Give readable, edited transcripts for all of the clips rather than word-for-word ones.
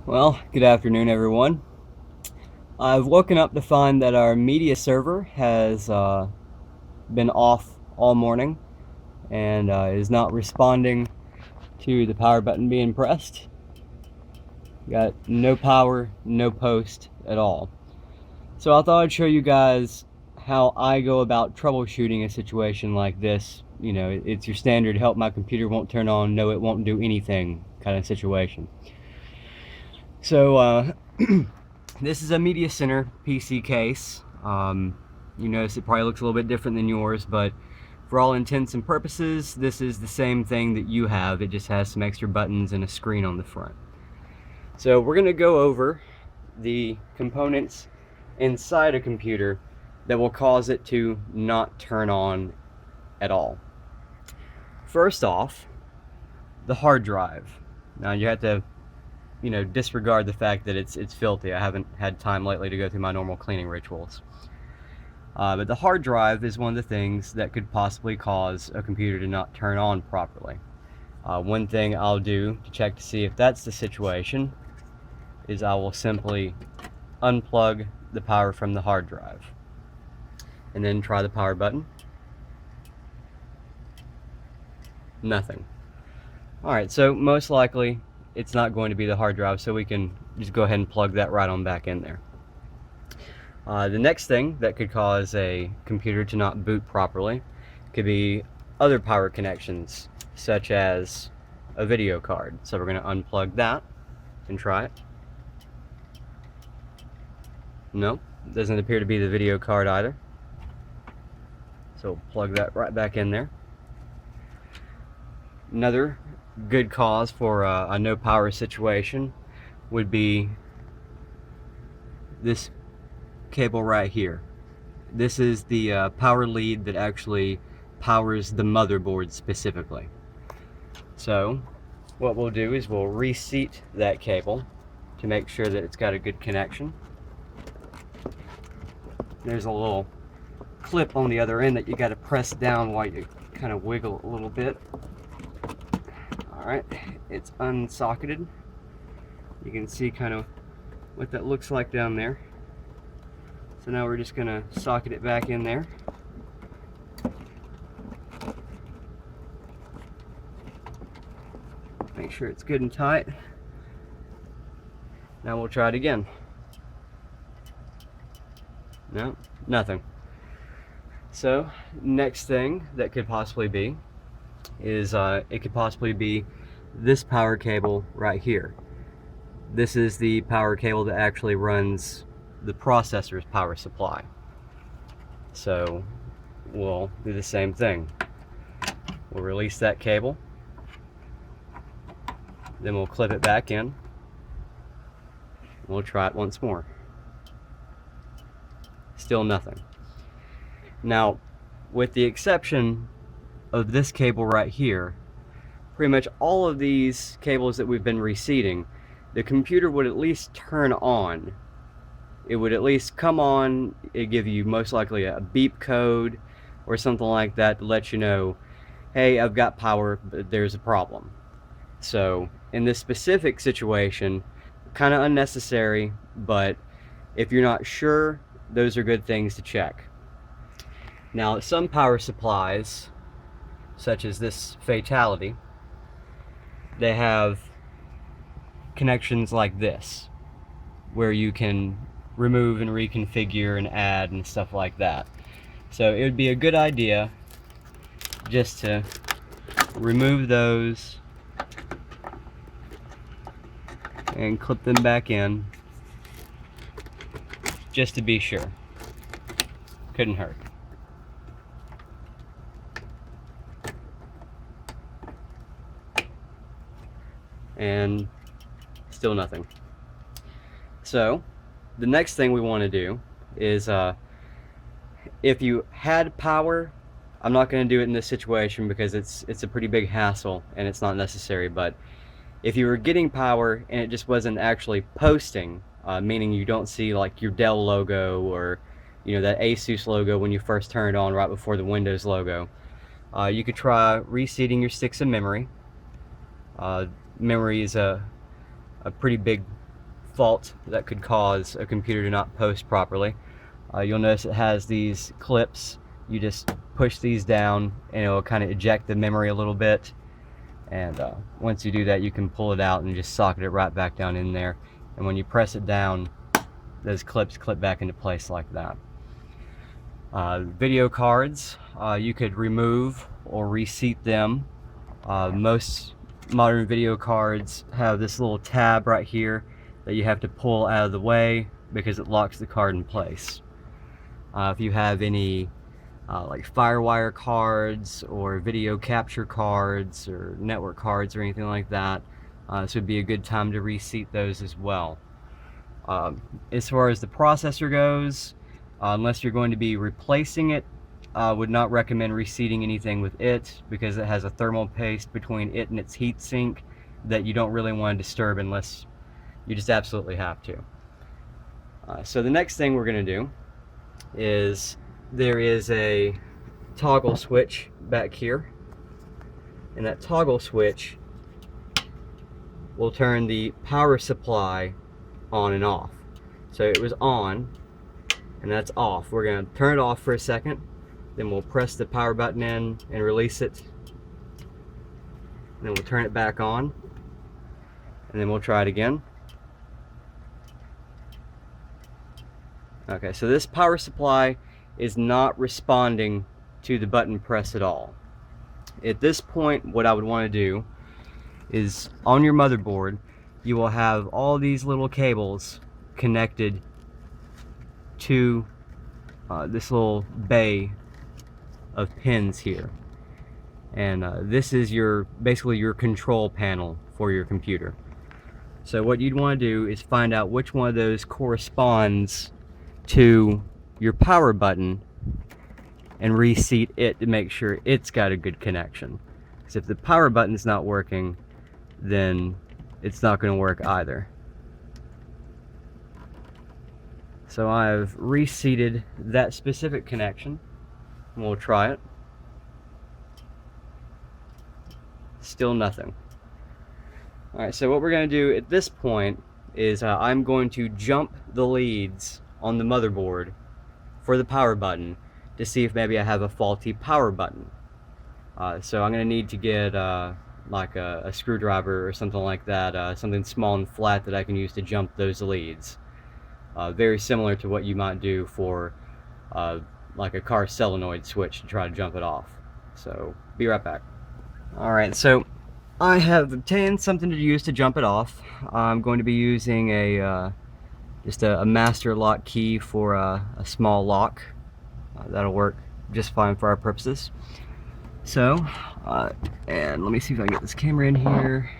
Well, good afternoon, everyone. I've woken up to find that our media server has been off all morning and is not responding to the power button being pressed. Got no power, no post at all. So I thought I'd show you guys how I go about troubleshooting a situation like this. You know, it's your standard help my computer won't turn on, no it won't do anything kind of situation. So this is a Media Center PC case. You notice it probably looks a little bit different than yours, but for all intents and purposes, this is the same thing that you have. It just has some extra buttons and a screen on the front. So we're going to go over the components inside a computer that will cause it to not turn on at all. First off, the hard drive. Now you have to disregard the fact that it's filthy. I haven't had time lately to go through my normal cleaning rituals. But the hard drive is one of the things that could possibly cause a computer to not turn on properly. One thing I'll do to check to see if that's the situation is I will simply unplug the power from the hard drive and then try the power button. Nothing. Alright, so most likely it's not going to be the hard drive, so we can just go ahead and plug that right on back in there. The next thing that could cause a computer to not boot properly could be other power connections, such as a video card. So we're going to unplug that and try it. Nope, doesn't appear to be the video card either. So we'll plug that right back in there. Another good cause for a no power situation would be this cable right here. This is the power lead that actually powers the motherboard specifically. So what we'll do is we'll reseat that cable to make sure that it's got a good connection. There's a little clip on the other end that you got to press down while you kind of wiggle a little bit. Alright, it's unsocketed. You can see kind of what that looks like down there. So now we're just going to socket it back in there. Make sure it's good and tight. Now we'll try it again. No, nothing. So next thing that could possibly be is it could possibly be this power cable right here. This is the power cable that actually runs the processor's power supply. So we'll do the same thing. We'll release that cable, then we'll clip it back in. We'll try it once more. Still nothing. Now, with the exception of this cable right here, pretty much all of these cables that we've been reseating, the computer would at least turn on. It would at least come on, it'd give you most likely a beep code or something like that to let you know, hey, I've got power, but there's a problem. So in this specific situation, kind of unnecessary, but if you're not sure, those are good things to check. Now, some power supplies, such as this Fatality, they have connections like this, where you can remove and reconfigure and add and stuff like that. So it would be a good idea just to remove those and clip them back in, just to be sure. Couldn't hurt. And still nothing. So the next thing we want to do is if you had power, I'm not going to do it in this situation because it's a pretty big hassle and it's not necessary, but if you were getting power and it just wasn't actually posting, meaning you don't see like your Dell logo or that Asus logo when you first turn it on right before the Windows logo, you could try reseating your sticks of memory. Memory is a pretty big fault that could cause a computer to not post properly. You'll notice it has these clips. You just push these down and it will kind of eject the memory a little bit, and once you do that, you can pull it out and just socket it right back down in there, and when you press it down, those clips clip back into place like that. Video cards, you could remove or reseat them. Most modern video cards have this little tab right here that you have to pull out of the way because it locks the card in place. If you have any like FireWire cards or video capture cards or network cards or anything like that, this would be a good time to reseat those as well. As far as the processor goes, unless you're going to be replacing it, I would not recommend reseating anything with it because it has a thermal paste between it and its heatsink that you don't really want to disturb unless you just absolutely have to. So the next thing we're going to do is there is a toggle switch back here, and that toggle switch will turn the power supply on and off. So it was on and that's off. We're going to turn it off for a second, then we'll press the power button in and release it, and then we'll turn it back on, and then we'll try it again. Okay, so this power supply is not responding to the button press at all. At this point, what I would want to do is on your motherboard, you will have all these little cables connected to this little bay of pins here, and this is basically your control panel for your computer. So what you'd want to do is find out which one of those corresponds to your power button and reseat it to make sure it's got a good connection, because if the power button's not working, then it's not going to work either. So I've reseated that specific connection, and we'll try it. Still nothing. Alright, so what we're going to do at this point is I'm going to jump the leads on the motherboard for the power button to see if maybe I have a faulty power button. So I'm going to need to get like a screwdriver or something like that, something small and flat that I can use to jump those leads. Very similar to what you might do for like a car solenoid switch to try to jump it off. So be right back. Alright, so I have obtained something to use to jump it off. I'm going to be using just a master lock key for a small lock. That'll work just fine for our purposes. So, and let me see if I can get this camera in here.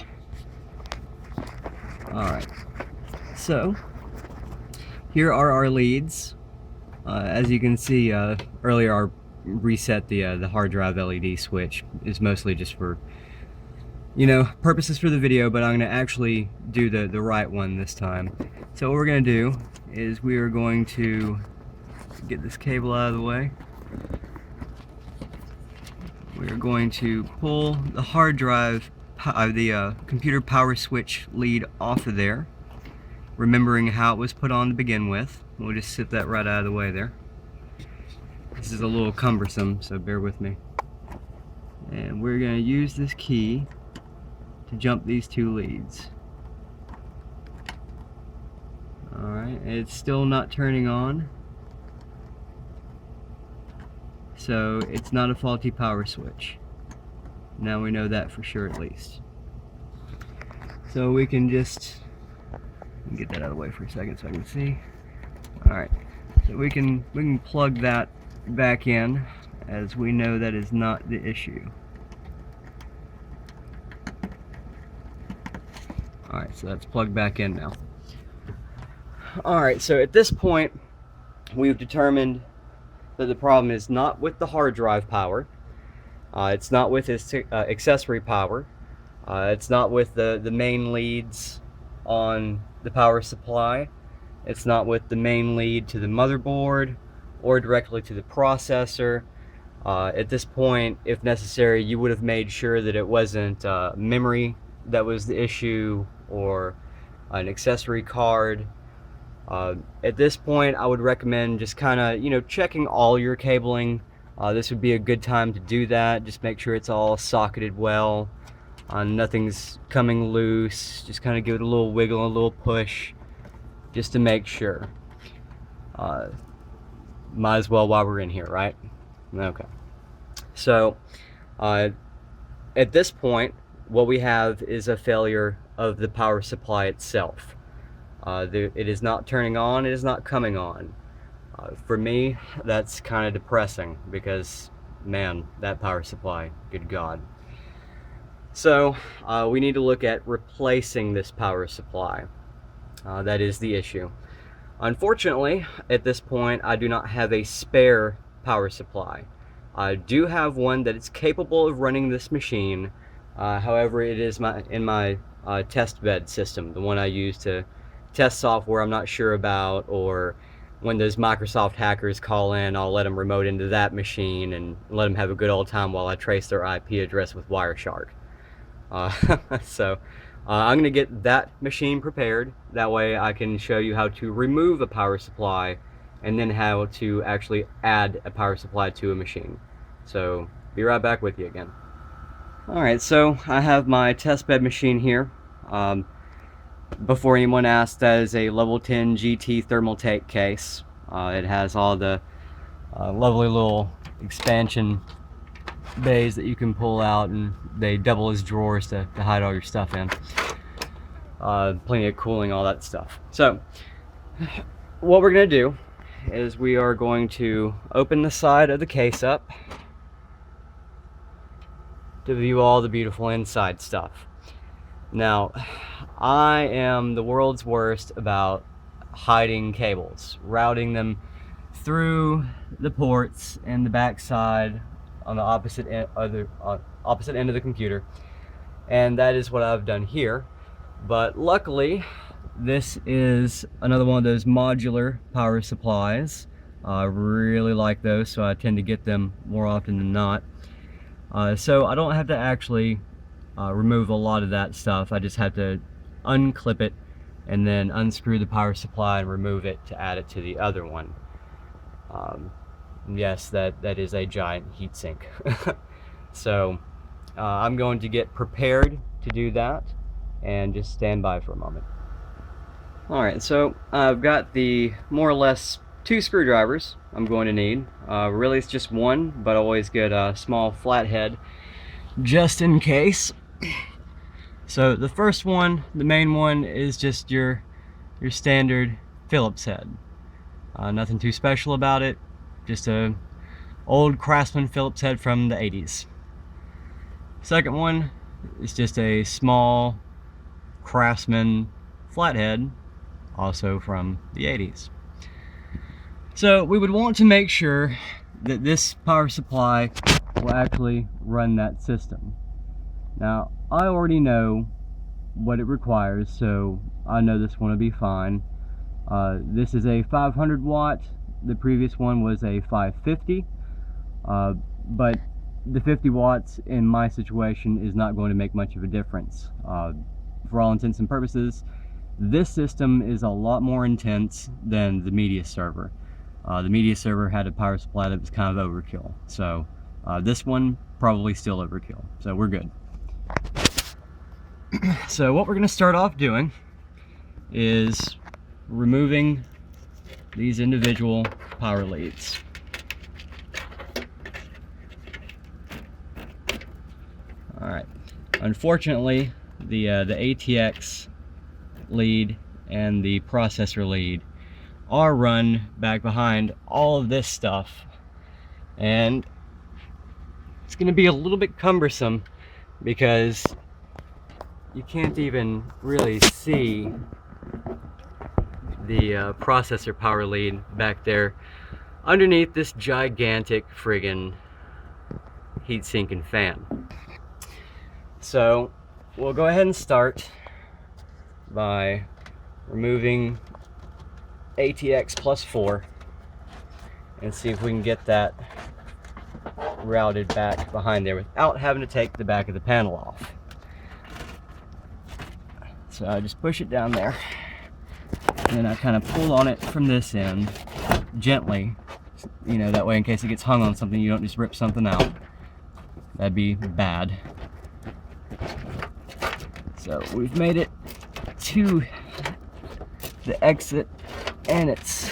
Alright, so here are our leads. As you can see, earlier I reset the hard drive LED switch. Is mostly just for, purposes for the video, but I'm going to actually do the right one this time. So what we're going to do is we are going to get this cable out of the way. We are going to pull the hard drive, the computer power switch lead off of there, remembering how it was put on to begin with. We'll just sit that right out of the way there. This is a little cumbersome, so bear with me. And we're going to use this key to jump these two leads. Alright, it's still not turning on, so it's not a faulty power switch. Now we know that for sure at least. So we can just get that out of the way for a second so I can see. Alright, so we can plug that back in, as we know that is not the issue. Alright, so that's plugged back in now. Alright, so at this point we've determined that the problem is not with the hard drive power, it's not with its accessory power, it's not with the main leads on the power supply, it's not with the main lead to the motherboard or directly to the processor. At this point, if necessary, you would have made sure that it wasn't memory that was the issue, or an accessory card. At this point, I would recommend just kind of, you know, checking all your cabling. This would be a good time to do that. Just make sure it's all socketed well. Nothing's coming loose. Just kind of give it a little wiggle, a little push, just to make sure. Might as well while we're in here, right? Okay. So, at this point, what we have is a failure of the power supply itself. It is not turning on, it is not coming on. For me, that's kind of depressing because, man, that power supply, good God. So, we need to look at replacing this power supply. That is the issue. Unfortunately, at this point, I do not have a spare power supply. I do have one that is capable of running this machine. However, it is in my test bed system, the one I use to test software I'm not sure about, or when those Microsoft hackers call in, I'll let them remote into that machine and let them have a good old time while I trace their IP address with Wireshark. So I'm going to get that machine prepared. That way I can show you how to remove a power supply and then how to actually add a power supply to a machine. So be right back with you again. Alright, so I have my test bed machine here. Before anyone asks, that is a level 10 GT thermal take case. It has all the lovely little expansion bays that you can pull out, and they double as drawers to hide all your stuff in. Plenty of cooling, all that stuff. So what we're going to do is we are going to open the side of the case up to view all the beautiful inside stuff. Now, I am the world's worst about hiding cables, routing them through the ports and the back side on the opposite end of the computer, and that is what I've done here. But luckily, this is another one of those modular power supplies. I really like those, so I tend to get them more often than not. So I don't have to actually remove a lot of that stuff. I just have to unclip it and then unscrew the power supply and remove it to add it to the other one. Yes, that is a giant heatsink. So I'm going to get prepared to do that and just stand by for a moment. Alright, so I've got the more or less 2 screwdrivers I'm going to need. Really it's just one, but I always get a small flathead just in case. So the first one, the main one, is just your standard Phillips head. Nothing too special about it, just a old Craftsman Phillips head from the 80s. Second one is just a small Craftsman flathead, also from the 80s. So we would want to make sure that this power supply will actually run that system. Now, I already know what it requires, so I know this one will be fine. This is a 500 watt. The previous one was a 550, but the 50 watts in my situation is not going to make much of a difference. For all intents and purposes, this system is a lot more intense than the media server. The media server had a power supply that was kind of overkill, so this one probably still overkill, so we're good. So what we're going to start off doing is removing these individual power leads. Alright, unfortunately the ATX lead and the processor lead are run back behind all of this stuff, and it's going to be a little bit cumbersome because you can't even really see the processor power lead back there underneath this gigantic friggin' heatsink and fan. So we'll go ahead and start by removing ATX plus 4 and see if we can get that routed back behind there without having to take the back of the panel off. So I just push it down there, and then I kind of pull on it from this end gently, you know, that way in case it gets hung on something you don't just rip something out. That'd be bad. So we've made it to the exit, and it's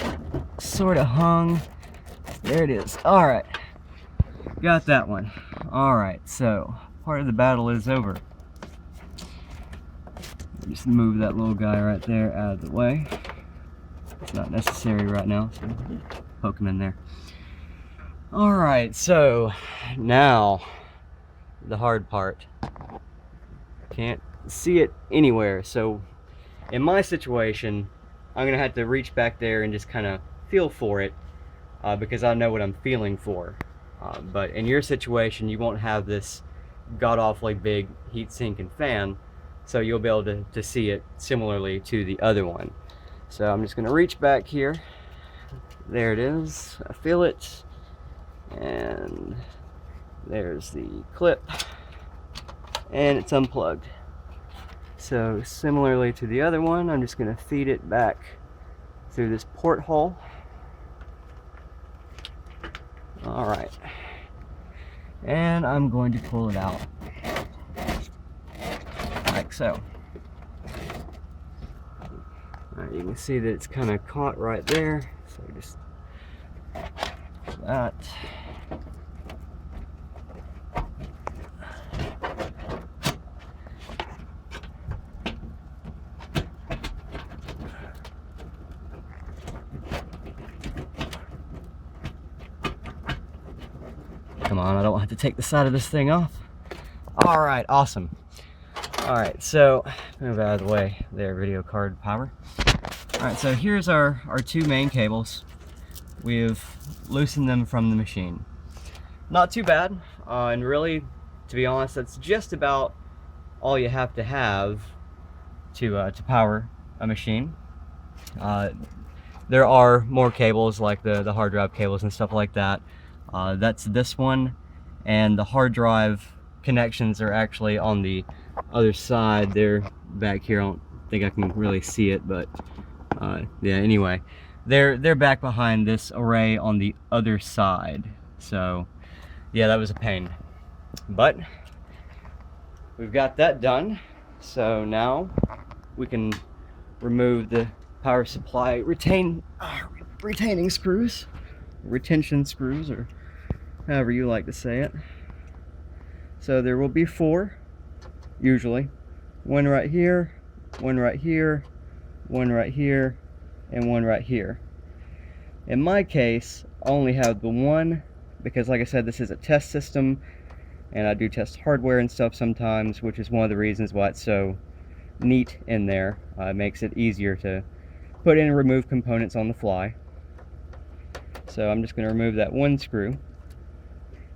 sort of hung. There it is. All right, got that one. All right, so part of the battle is over. Just move that little guy right there out of the way. It's not necessary right now, so poke him in there. All right, so now the hard part. Can't see it anywhere, so in my situation I'm gonna have to reach back there and just kind of feel for it, because I know what I'm feeling for. But in your situation, you won't have this god-awfully big heat sink and fan, so you'll be able to see it similarly to the other one. So I'm just gonna reach back here. There it is. I feel it, and there's the clip, and it's unplugged. So similarly to the other one, I'm just going to feed it back through this porthole. All right, and I'm going to pull it out like so. All right, you can see that it's kind of caught right there, so just that. Come on, I don't have to take the side of this thing off. All right, awesome. All right, so move out of the way there, video card power. All right, so here's our two main cables. We've loosened them from the machine. Not too bad, and really, to be honest, that's just about all you have to have to power a machine. There are more cables, like the hard drive cables and stuff like that. That's this one, and the hard drive connections are actually on the other side. They're back here. I don't think I can really see it, but yeah, anyway, they're back behind this array on the other side. So yeah, that was a pain, but we've got that done. So now we can remove the power supply retaining screws, retention screws, or however you like to say it. So there will be 4, usually. One right here, one right here, one right here, and one right here. In my case, I only have the one because, like I said, this is a test system, and I do test hardware and stuff sometimes, which is one of the reasons why it's so neat in there. It makes it easier to put in and remove components on the fly. So I'm just going to remove that one screw,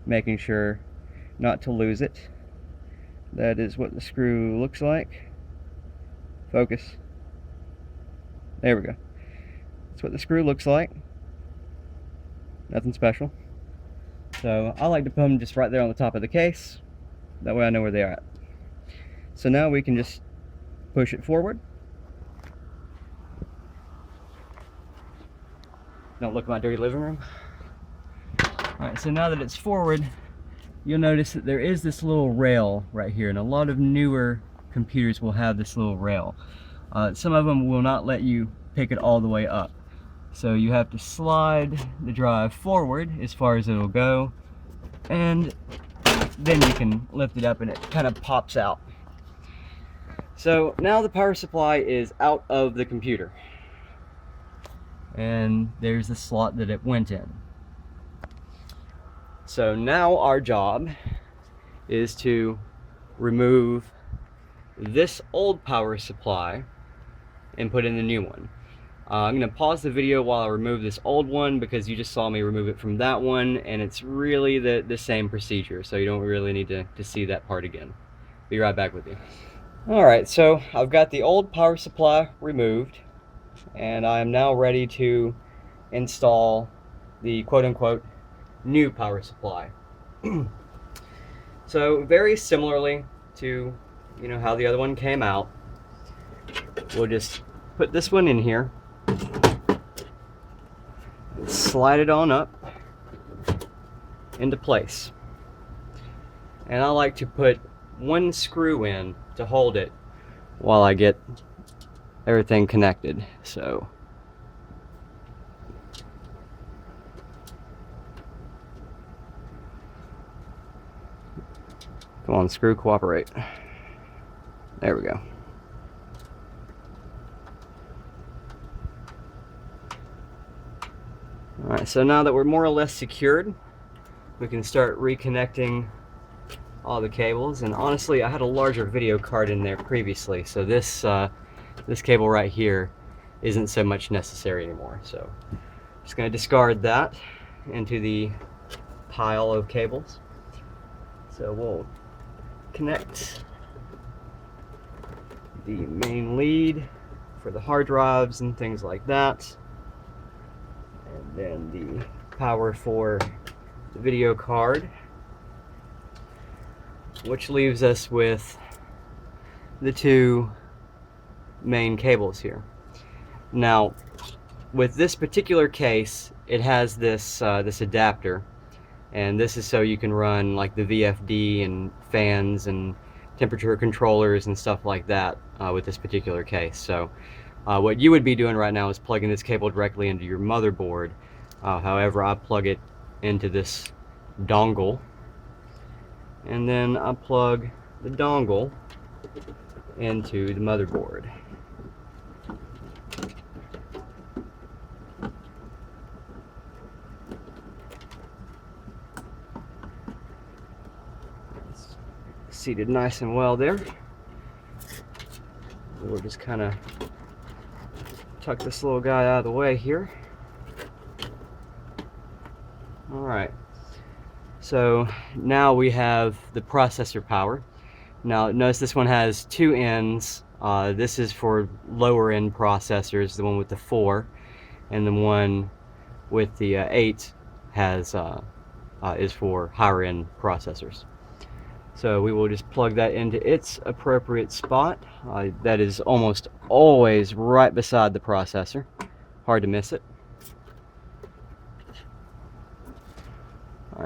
making sure not to lose it. That is what the screw looks like. Focus. There we go. That's what the screw looks like. Nothing special. So I like to put them just right there on the top of the case. That way I know where they are at. So now we can just push it forward. Don't look at my dirty living room. Alright, so now that it's forward, you'll notice that there is this little rail right here, and a lot of newer computers will have this little rail. Some of them will not let you pick it all the way up. So you have to slide the drive forward as far as it'll go, and then you can lift it up and it kind of pops out. So now the power supply is out of the computer, and there's the slot that it went in. So now our job is to remove this old power supply and put in the new one. I'm going to pause the video while I remove this old one, because you just saw me remove it from that one, and it's really the same procedure, so you don't really need to see that part again. Be right back with you. Alright, so I've got the old power supply removed, and I am now ready to install the quote-unquote new power supply. So very similarly to how the other one came out, we'll just put this one in here, and slide it on up into place. And I like to put one screw in to hold it while I get everything connected. So come on, screw, cooperate. There we go. Alright, so now that we're more or less secured, we can start reconnecting all the cables. And honestly, I had a larger video card in there previously, so this this cable right here isn't so much necessary anymore. So I'm just going to discard that into the pile of cables. So we'll connect the main lead for the hard drives and things like that, and then the power for the video card, which leaves us with the two main cables here. Now, with this particular case, it has this this adapter, and this is so you can run like the VFD and fans and temperature controllers and stuff like that with this particular case. So what you would be doing right now is plugging this cable directly into your motherboard. However, I plug it into this dongle, and then I plug the dongle into the motherboard. It's seated nice and well there. We'll just kind of tuck this little guy out of the way here. Alright, so now we have the processor power. Now notice this one has two ends. This is for lower end processors, the one with the 4, and the one with the 8 has is for higher end processors. So we will just plug that into its appropriate spot. That is almost always right beside the processor. Hard to miss it.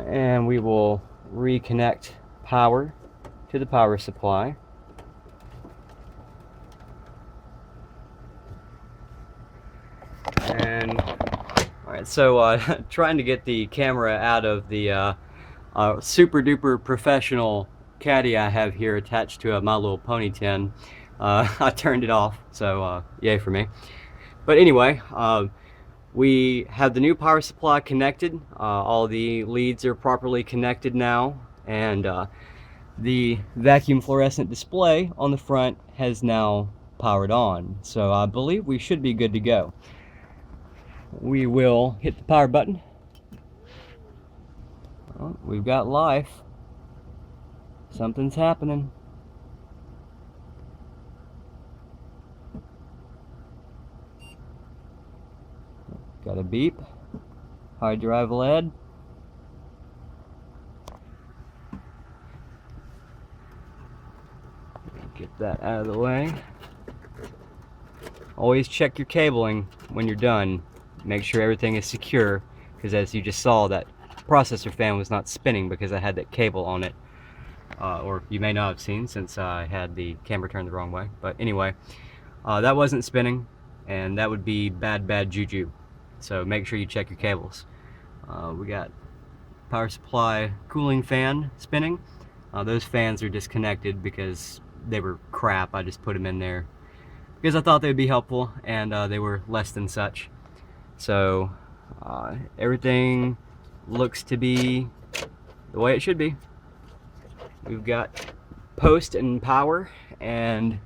And we will reconnect power to the power supply. And alright, so trying to get the camera out of the super duper professional caddy I have here attached to a My Little Pony tin. I turned it off, so yay for me. But anyway, we have the new power supply connected. All the leads are properly connected now, and the vacuum fluorescent display on the front has now powered on. So I believe we should be good to go. We will hit the power button. Oh, we've got life. Something's happening. Got a beep. Hard drive LED. Get that out of the way. Always check your cabling when you're done. Make sure everything is secure, because as you just saw, that processor fan was not spinning because I had that cable on it. Or you may not have seen, since I had the camera turned the wrong way. But anyway, that wasn't spinning, and that would be bad juju. So make sure you check your cables. We got power supply cooling fan spinning. Those fans are disconnected because they were crap. I just put them in there because I thought they would be helpful, and they were less than such. So everything looks to be the way it should be. We've got post and power, and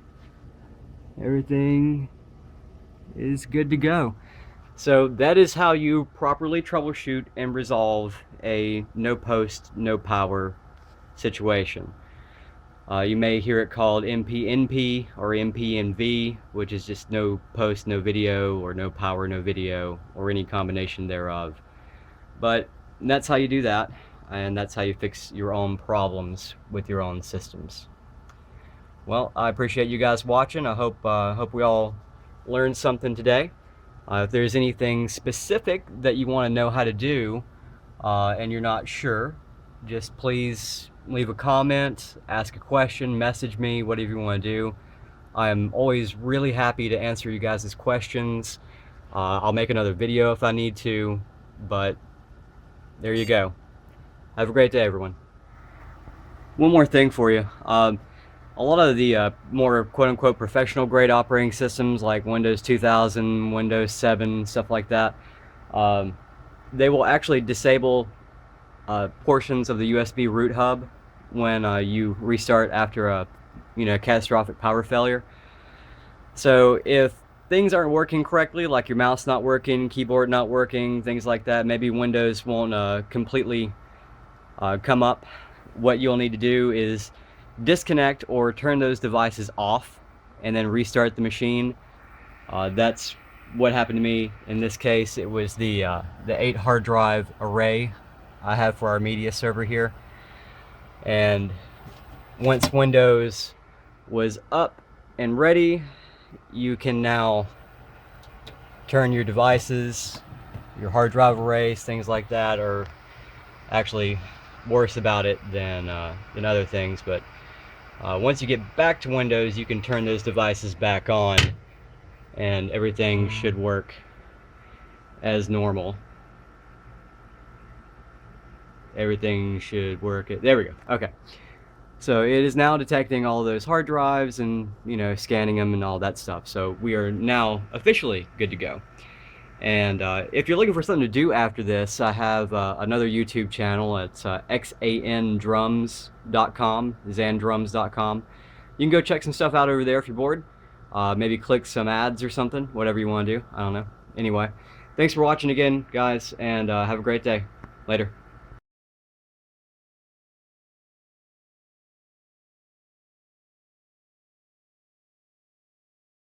everything is good to go. So that is how you properly troubleshoot and resolve a no post, no power situation. You may hear it called NP-NP or NP-NV, which is just no post, no video, or no power, no video, or any combination thereof. But that's how you do that, and that's how you fix your own problems with your own systems. Well, I appreciate you guys watching. I hope we all learned something today. If there's anything specific that you want to know how to do and you're not sure, just please leave a comment, ask a question, message me, whatever you want to do. I'm always really happy to answer you guys' questions. I'll make another video if I need to, but there you go. Have a great day, everyone. One more thing for you. A lot of the more quote-unquote professional grade operating systems like Windows 2000, Windows 7, stuff like that, they will actually disable portions of the USB root hub when you restart after a catastrophic power failure. So if things aren't working correctly, like your mouse not working, keyboard not working, things like that, maybe Windows won't completely come up, what you'll need to do is disconnect or turn those devices off and then restart the machine. That's what happened to me in this case. It was the 8 hard drive array I have for our media server here, and once Windows was up and ready, you can now turn your devices, your hard drive arrays, things like that, or actually worse about it than other things. But once you get back to Windows, you can turn those devices back on and everything should work as normal. Everything should work. There we go. Okay. So it is now detecting all those hard drives and, scanning them and all that stuff. So we are now officially good to go. And if you're looking for something to do after this, I have another YouTube channel. It's xandrums.com, xandrums.com. You can go check some stuff out over there if you're bored. Maybe click some ads or something, whatever you want to do. I don't know. Anyway, thanks for watching again, guys, and have a great day. Later.